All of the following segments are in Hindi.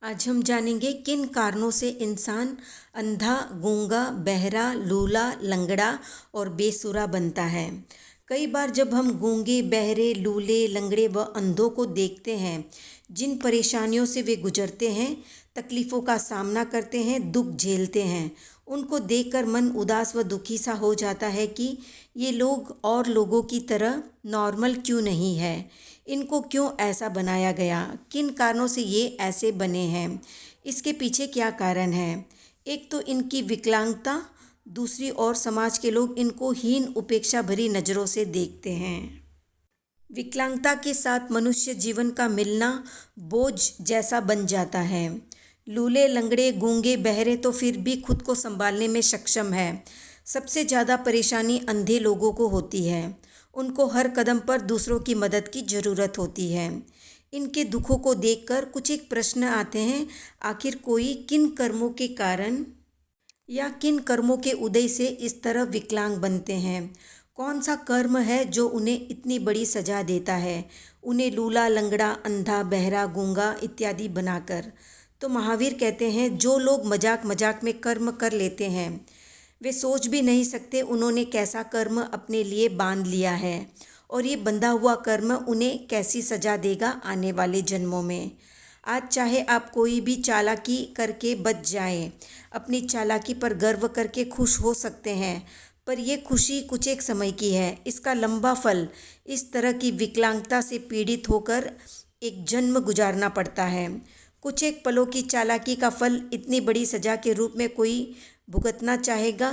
आज हम जानेंगे किन कारणों से इंसान अंधा, गूंगा, बहरा, लूला, लंगड़ा और बेसुरा बनता है। कई बार जब हम गूंगे, बहरे, लूले, लंगड़े व अंधों को देखते हैं, जिन परेशानियों से वे गुजरते हैं, तकलीफ़ों का सामना करते हैं, दुख झेलते हैं, उनको देखकर मन उदास व दुखी सा हो जाता है कि ये लोग और लोगों की तरह नॉर्मल क्यों नहीं है, इनको क्यों ऐसा बनाया गया, किन कारणों से ये ऐसे बने हैं, इसके पीछे क्या कारण है। एक तो इनकी विकलांगता, दूसरी ओर समाज के लोग इनको हीन उपेक्षा भरी नज़रों से देखते हैं। विकलांगता के साथ मनुष्य जीवन का मिलना बोझ जैसा बन जाता है। लूले, लंगड़े, गूंगे, बहरे तो फिर भी खुद को संभालने में सक्षम है। सबसे ज़्यादा परेशानी अंधे लोगों को होती है। उनको हर कदम पर दूसरों की मदद की ज़रूरत होती है। इनके दुखों को देखकर कुछ एक प्रश्न आते हैं, आखिर कोई किन कर्मों के कारण या किन कर्मों के उदय से इस तरह विकलांग बनते हैं। कौन सा कर्म है जो उन्हें इतनी बड़ी सजा देता है, उन्हें लूला, लंगड़ा, अंधा, बहरा, गूंगा इत्यादि बनाकर। तो महावीर कहते हैं, जो लोग मजाक मजाक में कर्म कर लेते हैं, वे सोच भी नहीं सकते उन्होंने कैसा कर्म अपने लिए बांध लिया है और ये बंधा हुआ कर्म उन्हें कैसी सजा देगा आने वाले जन्मों में। आज चाहे आप कोई भी चालाकी करके बच जाएं, अपनी चालाकी पर गर्व करके खुश हो सकते हैं, पर ये खुशी कुछ एक समय की है। इसका लंबा फल इस तरह की विकलांगता से पीड़ित होकर एक जन्म गुजारना पड़ता है। कुछ एक पलों की चालाकी का फल इतनी बड़ी सजा के रूप में कोई भुगतना चाहेगा?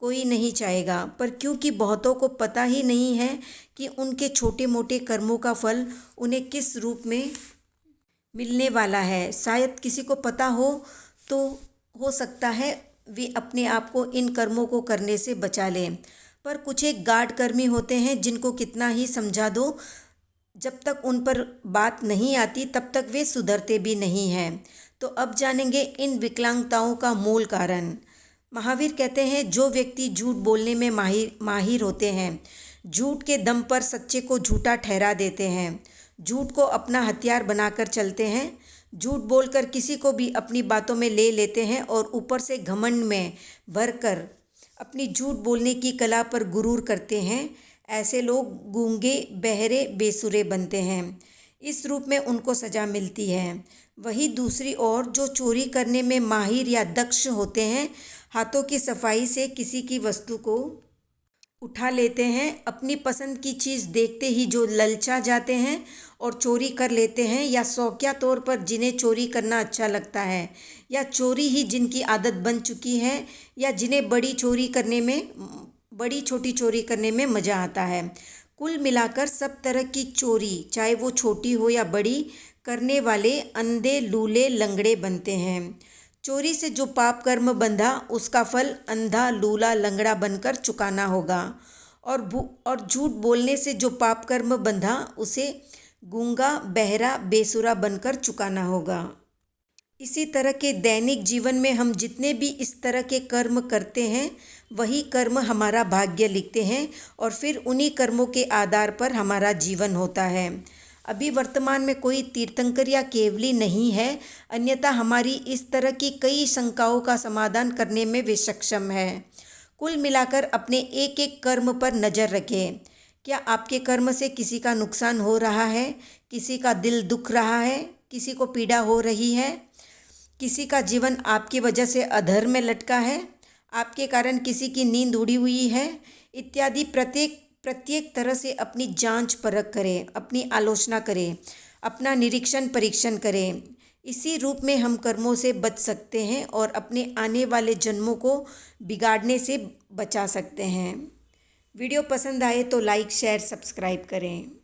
कोई नहीं चाहेगा। पर क्योंकि बहुतों को पता ही नहीं है कि उनके छोटे मोटे कर्मों का फल उन्हें किस रूप में मिलने वाला है, शायद किसी को पता हो तो हो सकता है वे अपने आप को इन कर्मों को करने से बचा लें। पर कुछ एक गाढ़ कर्मी होते हैं जिनको कितना ही समझा दो, जब तक उन पर बात नहीं आती तब तक वे सुधरते भी नहीं हैं। तो अब जानेंगे इन विकलांगताओं का मूल कारण। महावीर कहते हैं, जो व्यक्ति झूठ बोलने में माहिर होते हैं, झूठ के दम पर सच्चे को झूठा ठहरा देते हैं, झूठ को अपना हथियार बनाकर चलते हैं, झूठ बोलकर किसी को भी अपनी बातों में ले लेते हैं और ऊपर से घमंड में भरकर अपनी झूठ बोलने की कला पर गुरूर करते हैं, ऐसे लोग गूंगे, बहरे, बेसुरे बनते हैं। इस रूप में उनको सजा मिलती है। वही दूसरी ओर जो चोरी करने में माहिर या दक्ष होते हैं, हाथों की सफाई से किसी की वस्तु को उठा लेते हैं, अपनी पसंद की चीज़ देखते ही जो ललचा जाते हैं और चोरी कर लेते हैं, या शौकिया तौर पर जिन्हें चोरी करना अच्छा लगता है, या चोरी ही जिनकी आदत बन चुकी है, या जिन्हें बड़ी छोटी चोरी करने में मज़ा आता है। कुल मिलाकर सब तरह की चोरी, चाहे वो छोटी हो या बड़ी, करने वाले अंधे, लूले, लंगड़े बनते हैं। चोरी से जो पाप कर्म बंधा, उसका फल अंधा, लूला, लंगड़ा बनकर चुकाना होगा, और झूठ बोलने से जो पाप कर्म बंधा, उसे गूंगा, बहरा, बेसुरा बनकर चुकाना होगा। इसी तरह के दैनिक जीवन में हम जितने भी इस तरह के कर्म करते हैं, वही कर्म हमारा भाग्य लिखते हैं और फिर उन्हीं कर्मों के आधार पर हमारा जीवन होता है। अभी वर्तमान में कोई तीर्थंकर या केवली नहीं है, अन्यथा हमारी इस तरह की कई शंकाओं का समाधान करने में वे सक्षम है। कुल मिलाकर अपने एक एक कर्म पर नज़र रखें। क्या आपके कर्म से किसी का नुकसान हो रहा है? किसी का दिल दुख रहा है? किसी को पीड़ा हो रही है? किसी का जीवन आपकी वजह से अधर में लटका है? आपके कारण किसी की नींद उड़ी हुई है? इत्यादि प्रत्येक तरह से अपनी जांच परख करें, अपनी आलोचना करें, अपना निरीक्षण परीक्षण करें। इसी रूप में हम कर्मों से बच सकते हैं और अपने आने वाले जन्मों को बिगाड़ने से बचा सकते हैं। वीडियो पसंद आए तो लाइक, शेयर, सब्सक्राइब करें।